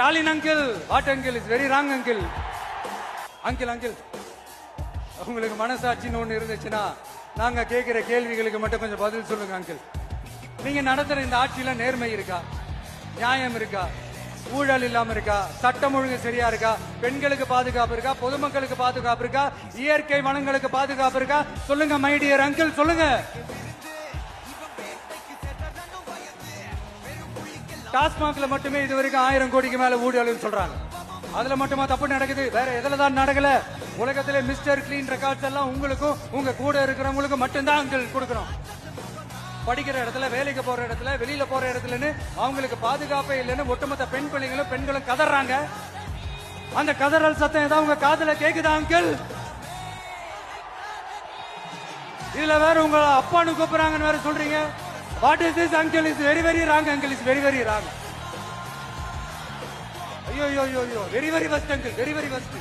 Stalin uncle, what uncle, is very wrong uncle. Uncle uncle, உங்களுக்கு மனசாட்சின்னு ஒண்ணு இருந்துச்சுன்னா நாங்க கேட்கிற கேள்விகளுக்கு மட்டும் கொஞ்சம் பதில் சொல்லுங்க அங்கிள். நீங்க நடத்துற இந்த ஆட்சியில நேர்மை இருக்கா, நியாயம் இருக்கா, ஊழல் இல்லாம இருக்கா, சட்டம் ஒழுங்கு சரியா இருக்கா, பெண்களுக்கு பாதுகாப்பு இருக்கா, பொதுமக்களுக்கு பாதுகாப்பு இருக்கா, இயற்கை வளங்களுக்கு பாதுகாப்பு இருக்கா? சொல்லுங்க மை டியர் அங்கிள், சொல்லுங்க. டாஸ்மாக்ல மட்டுமே இது வரைக்கும் 1000 கோடிக்கு மேல ஊழல் சொல்றாங்க. அதுல மட்டுமா தப்பு நடக்குது? வேற எதுல தான் நடக்கல? உலகத்திலே மிஸ்டர் கிளீன் ரெக்கார்ட்ஸ் எல்லாம் உங்களுக்கும் உங்க கூட இருக்கிறவங்களுக்கும் மட்டும்தான் அங்கிள் கொடுக்கணும். படிக்கிற இடத்துல, வேலைக்கு போற இடத்துல, வெளியில போற இடத்துலன்னு அவங்களுக்கு பாதுகாப்பே இல்லைன்னு ஒட்டுமொத்த பெண்களும் கதறாங்க. அந்த கதறல் சத்தம் ஏதாவது உங்க காதுல கேக்குதா அங்கிள்? இதுல வேற உங்க அப்பான்னு கூப்பிடுறாங்கன்னு வேற சொல்றீங்க. What is this uncle? Is very very wrong uncle, is very very wrong. ஐயோ, very very வஸ்ட் uncle, very very வஸ்ட்.